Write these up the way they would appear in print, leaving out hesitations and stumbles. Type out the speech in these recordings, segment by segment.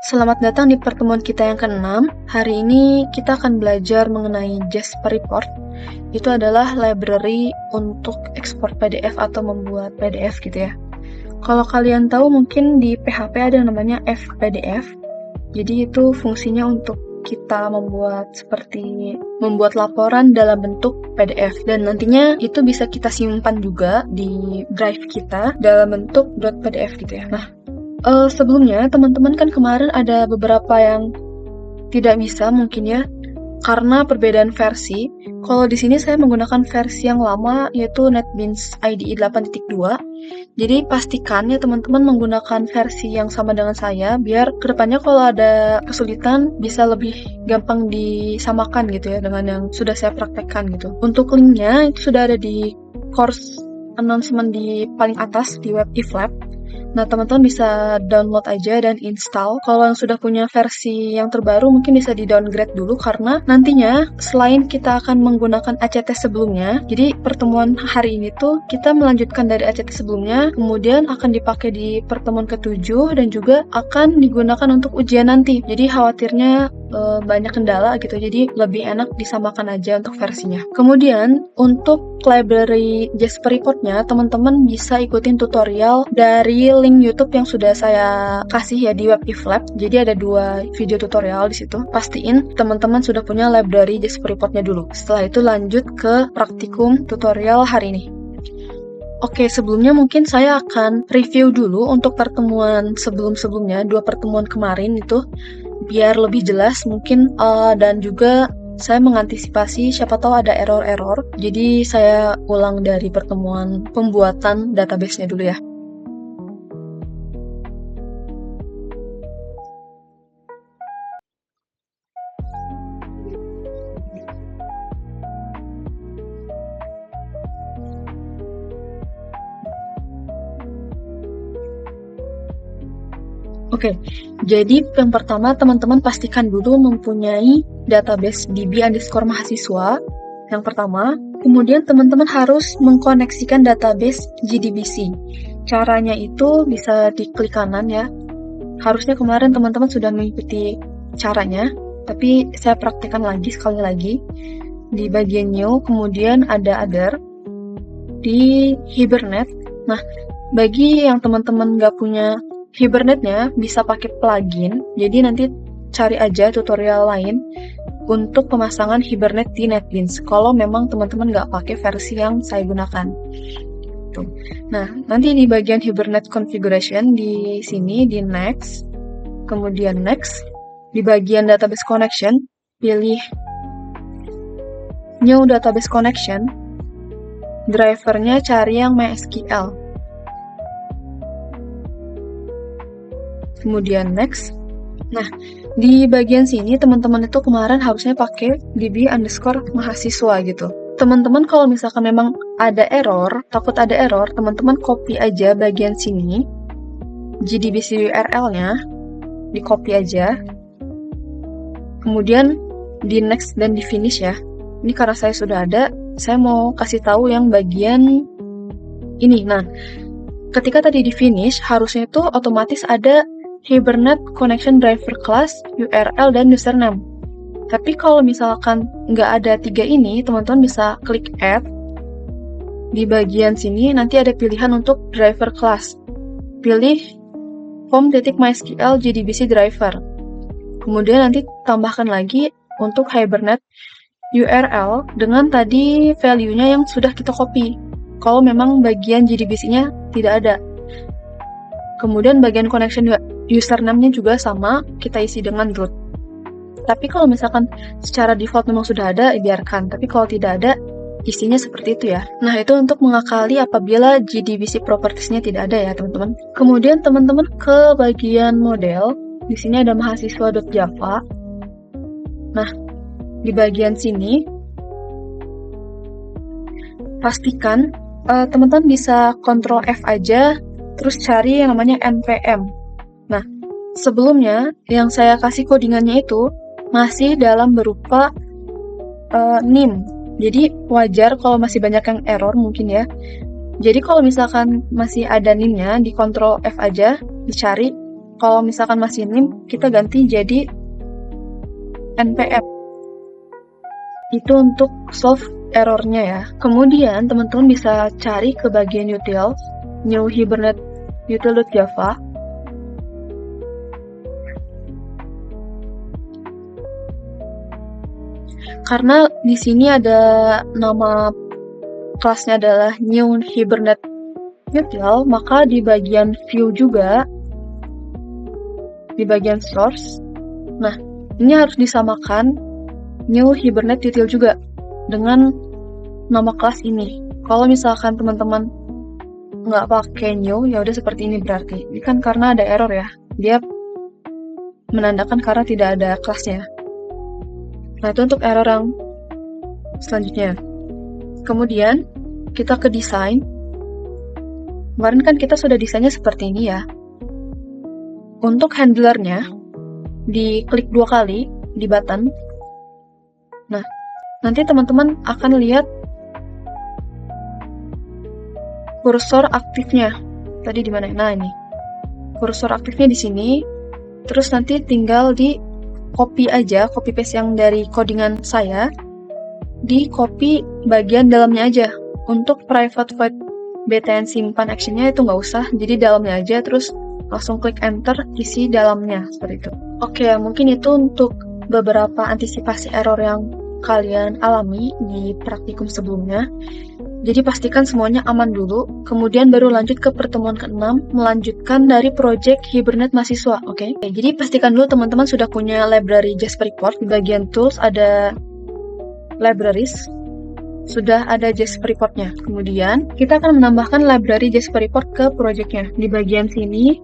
Selamat datang di pertemuan kita yang ke-6. Hari ini kita akan belajar mengenai Jasper Report. Itu adalah library untuk ekspor PDF atau membuat PDF gitu ya. Kalau kalian tahu mungkin di PHP ada yang namanya FPDF. Jadi itu fungsinya untuk kita membuat laporan dalam bentuk PDF, dan nantinya itu bisa kita simpan juga di drive kita dalam bentuk .pdf gitu ya. Nah, sebelumnya teman-teman kan kemarin ada beberapa yang tidak bisa mungkin ya karena perbedaan versi. Kalau di sini saya menggunakan versi yang lama yaitu NetBeans IDE 8.2. Jadi pastikan ya teman-teman menggunakan versi yang sama dengan saya biar kedepannya kalau ada kesulitan bisa lebih gampang disamakan gitu ya dengan yang sudah saya praktekkan gitu. Untuk linknya itu sudah ada di course announcement di paling atas di web iflab. Nah, teman-teman bisa download aja dan install. Kalau yang sudah punya versi yang terbaru, mungkin bisa di-downgrade dulu, karena nantinya selain kita akan menggunakan ACT sebelumnya, jadi pertemuan hari ini tuh kita melanjutkan dari ACT sebelumnya, kemudian akan dipakai di pertemuan ke-7, dan juga akan digunakan untuk ujian nanti. Jadi khawatirnya banyak kendala gitu, jadi lebih enak disamakan aja untuk versinya. Kemudian, untuk library Jasper Report-nya, teman-teman bisa ikutin tutorial dari link YouTube yang sudah saya kasih ya di web iflab. Jadi ada 2 video tutorial di situ. Pastiin teman-teman sudah punya library Jasper Report-nya dulu. Setelah itu lanjut ke praktikum tutorial hari ini. Oke, sebelumnya mungkin saya akan review dulu untuk pertemuan sebelum-sebelumnya, 2 pertemuan kemarin itu, biar lebih jelas mungkin, dan juga saya mengantisipasi siapa tahu ada error-error. Jadi saya ulang dari pertemuan pembuatan database-nya dulu ya. Oke, jadi yang pertama teman-teman pastikan dulu mempunyai database DB_mahasiswa yang pertama. Kemudian teman-teman harus mengkoneksikan database JDBC. Caranya itu bisa diklik kanan ya. Harusnya kemarin teman-teman sudah mengikuti caranya, tapi saya praktekkan lagi sekali lagi. Di bagian new, kemudian ada other di Hibernate. Nah, bagi yang teman-teman nggak punya Hibernate-nya bisa pakai plugin, jadi nanti cari aja tutorial lain untuk pemasangan Hibernate di NetBeans kalau memang teman-teman nggak pakai versi yang saya gunakan. Tuh. Nah, nanti di bagian Hibernate Configuration di sini di Next, kemudian Next, di bagian Database Connection pilih New Database Connection, drivernya cari yang MySQL. Kemudian next. Nah, di bagian sini teman-teman itu kemarin harusnya pakai DB_mahasiswa gitu. Teman-teman kalau misalkan memang ada error, takut ada error, teman-teman copy aja bagian sini, JDBC URL-nya, di copy aja. Kemudian di next dan di finish ya. Ini karena saya sudah ada, saya mau kasih tahu yang bagian ini. Nah, ketika tadi di finish, harusnya itu otomatis ada Hibernate Connection Driver Class, URL, dan username. Tapi kalau misalkan nggak ada 3 ini, teman-teman bisa klik Add. Di bagian sini nanti ada pilihan untuk Driver Class. Pilih form.mysql JDBC Driver. Kemudian nanti tambahkan lagi untuk Hibernate URL dengan tadi value-nya yang sudah kita copy. Kalau memang bagian JDBC-nya tidak ada. Kemudian bagian connection username-nya juga sama, kita isi dengan root. Tapi kalau misalkan secara default memang sudah ada, biarkan. Tapi kalau tidak ada, isinya seperti itu ya. Nah, itu untuk mengakali apabila JDBC properties-nya tidak ada ya, teman-teman. Kemudian teman-teman ke bagian model, di sini ada mahasiswa.java. Nah, di bagian sini, pastikan teman-teman bisa Ctrl F aja, terus cari yang namanya npm. Nah, sebelumnya yang saya kasih codingannya itu masih dalam berupa NIM. Jadi wajar kalau masih banyak yang error mungkin ya. Jadi kalau misalkan masih ada NIM-nya, di Ctrl F aja, dicari, Kalau misalkan masih NIM, kita ganti jadi npm. Itu untuk solve errornya ya. Kemudian teman-teman bisa cari ke bagian utils, new hibernate util.java. Karena di sini ada nama kelasnya adalah new hibernate util, maka di bagian view juga, di bagian source, nah ini harus disamakan new hibernate util juga dengan nama kelas ini. Kalau misalkan teman-teman nggak pakai new, ya udah seperti ini berarti. Ini kan karena ada error ya, dia menandakan karena tidak ada kelasnya. Nah itu untuk error yang selanjutnya. Kemudian kita ke desain. Kemarin kan kita sudah desainnya seperti ini ya. Untuk handlernya, diklik 2 kali di button. Nah, nanti teman-teman akan lihat kursor aktifnya. Tadi di mana? Nah, ini. Kursor aktifnya di sini. Terus nanti tinggal di copy aja, copy paste yang dari codingan saya. Di copy bagian dalamnya aja. Untuk private void btn simpan actionnya itu nggak usah, jadi dalamnya aja, terus langsung klik enter, isi dalamnya, seperti itu. Oke, mungkin itu untuk beberapa antisipasi error yang kalian alami di praktikum sebelumnya. Jadi pastikan semuanya aman dulu, kemudian baru lanjut ke pertemuan ke-6, melanjutkan dari project Hibernate mahasiswa, oke? Jadi pastikan dulu teman-teman sudah punya library Jasper Report. Di bagian tools ada libraries, sudah ada Jasper Report-nya. Kemudian, kita akan menambahkan library Jasper Report ke project-nya. Di bagian sini,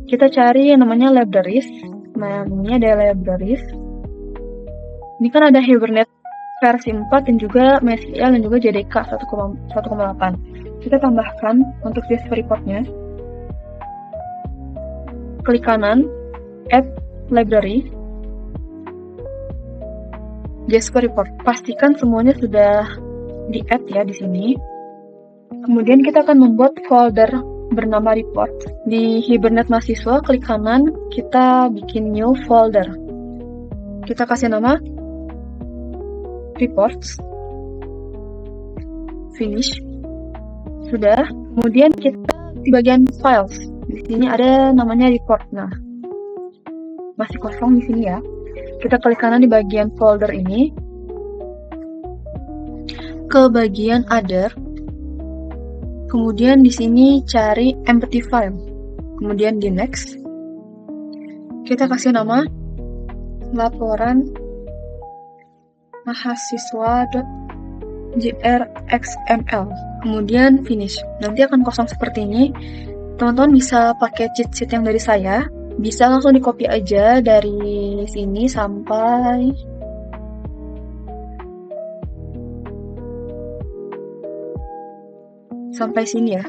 kita cari yang namanya libraries. Nah, ini ada libraries. Ini kan ada Hibernate versi 4 dan juga MySQL dan juga JDK 1.8. Kita tambahkan untuk Jasper Report-nya. Klik kanan, add library. Jasper Report. Pastikan semuanya sudah di-add ya di sini. Kemudian kita akan membuat folder bernama report. Di Hibernate mahasiswa, klik kanan, kita bikin new folder. Kita kasih nama reports. Finish. Sudah. Kemudian kita di bagian files. Di sini ada namanya report. Nah, masih kosong di sini ya. Kita klik kanan di bagian folder ini. Ke bagian other, kemudian di sini cari empty file, kemudian di next, kita kasih nama laporan mahasiswa.grxml, kemudian finish. Nanti akan kosong seperti ini. Teman-teman bisa pakai cheat sheet yang dari saya, bisa langsung di copy aja dari sini sampai sini ya.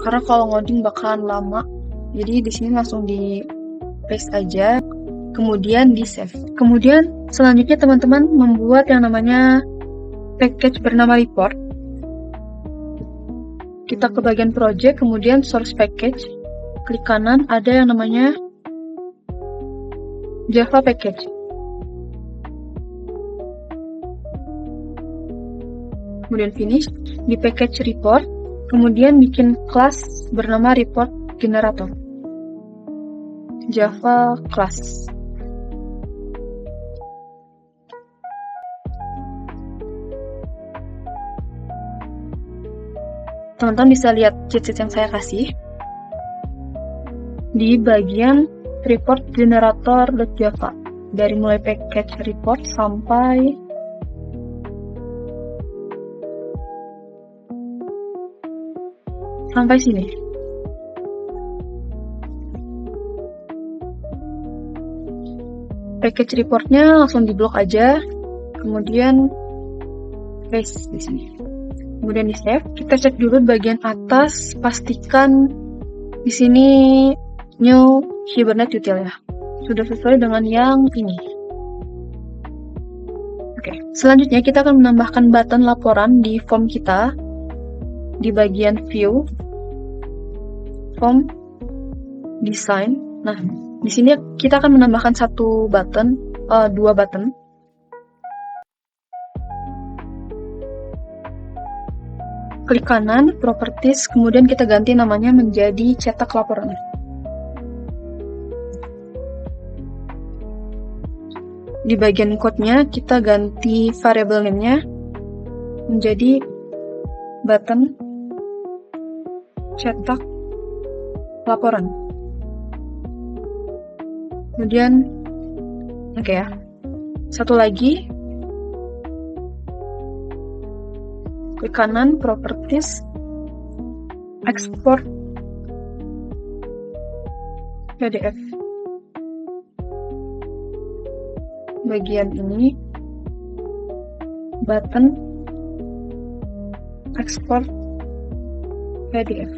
Karena kalau ngoding bakalan lama. Jadi di sini langsung di paste aja, kemudian di save. Kemudian selanjutnya teman-teman membuat yang namanya package bernama report. Kita ke bagian project, kemudian source package. Klik kanan, ada yang namanya Java package. Kemudian finish, di package report, kemudian bikin class bernama report generator. Java class. Teman-teman bisa lihat cheat sheet yang saya kasih. Di bagian report generator.java. Dari mulai package report sampai sini. Package reportnya langsung diblok aja, kemudian paste di sini. Kemudian di save. Kita cek dulu bagian atas, pastikan di sini new Hibernate util ya. Sudah sesuai dengan yang ini. Oke, selanjutnya kita akan menambahkan button laporan di form kita di bagian view. Form, design. Nah, di sini kita akan menambahkan dua button. Klik kanan, properties, kemudian kita ganti namanya menjadi cetak laporan. Di bagian code-nya, kita ganti variable name-nya menjadi button cetak laporan. Kemudian, oke ya. Satu lagi, klik kanan, properties, export PDF. Bagian ini, button export PDF.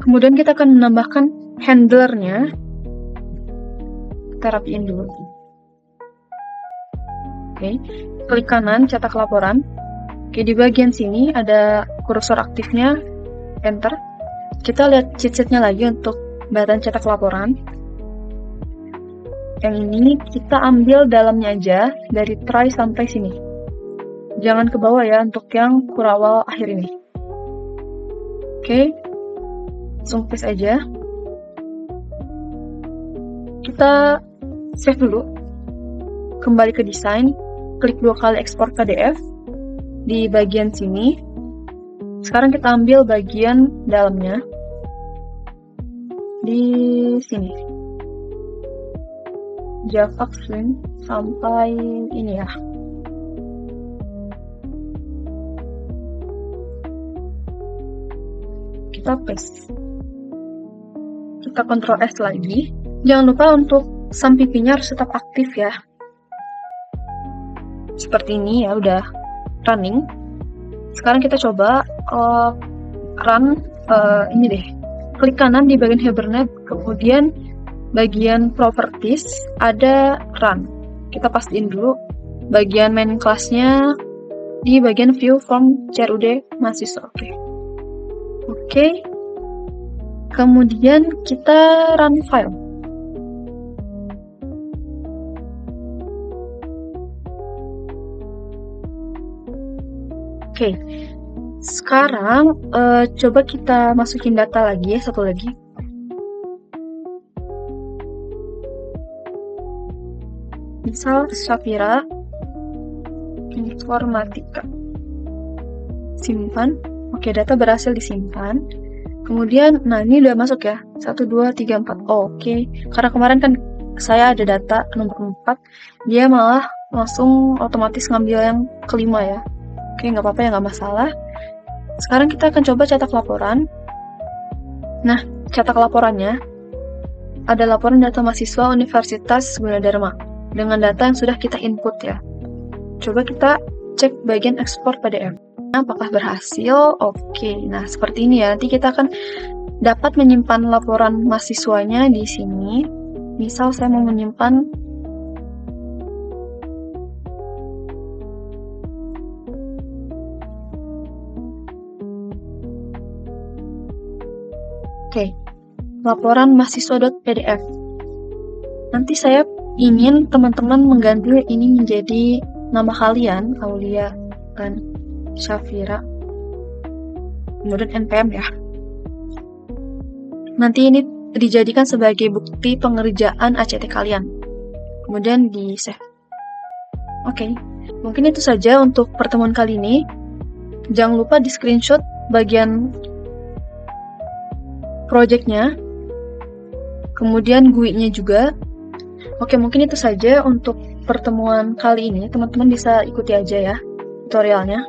Kemudian kita akan menambahkan handlernya. Kita rapiin dulu. Oke, klik kanan, cetak laporan. Oke, di bagian sini ada kursor aktifnya, enter. Kita lihat cheat sheet-nya lagi untuk button cetak laporan. Yang ini kita ambil dalamnya aja, dari try sampai sini. Jangan ke bawah ya, untuk yang kurawal akhir ini. Oke, langsung paste aja. Kita save dulu. Kembali ke desain, klik 2 kali export PDF. Di bagian sini. Sekarang kita ambil bagian dalamnya. Di sini. Java Swing sampai ini ya. Kita paste. Kita Ctrl S lagi. Jangan lupa untuk sampipinya harus tetap aktif ya. Seperti ini ya, udah running. Sekarang kita coba run ini deh. Klik kanan di bagian Hibernate, kemudian bagian properties ada run. Kita pastiin dulu bagian main class-nya di bagian view from CRUD mahasiswa. Oke. Kemudian kita run file. Oke. Sekarang coba kita masukin data lagi ya, satu lagi. Misal Syafira Informatika. Simpan. Oke, data berhasil disimpan. Kemudian, nah ini udah masuk ya. 1, 2, 3, 4. Oke. Karena kemarin kan saya ada data nomor 4. Dia malah langsung otomatis ngambil yang kelima ya. Oke, nggak apa-apa ya, nggak masalah. Sekarang kita akan coba cetak laporan. Nah, cetak laporannya ada laporan data mahasiswa Universitas Gunadarma dengan data yang sudah kita input ya. Coba kita cek bagian ekspor PDF. Apakah berhasil? Oke. Nah, seperti ini ya. Nanti kita akan dapat menyimpan laporan mahasiswanya di sini. Misal saya mau menyimpan laporan mahasiswa.pdf. Nanti saya ingin teman-teman mengganti ini menjadi nama kalian, Aulia dan Syafira, kemudian npm ya. Nanti ini dijadikan sebagai bukti pengerjaan ACT kalian, kemudian di save. Oke, mungkin itu saja untuk pertemuan kali ini. Jangan lupa di screenshot bagian projectnya, kemudian GUI-nya juga. Oke, mungkin itu saja untuk pertemuan kali ini. Teman-teman bisa ikuti aja ya tutorialnya.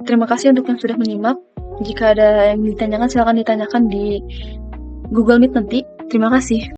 Terima kasih untuk yang sudah menyimak. Jika ada yang ditanyakan, silakan ditanyakan di Google Meet nanti. Terima kasih.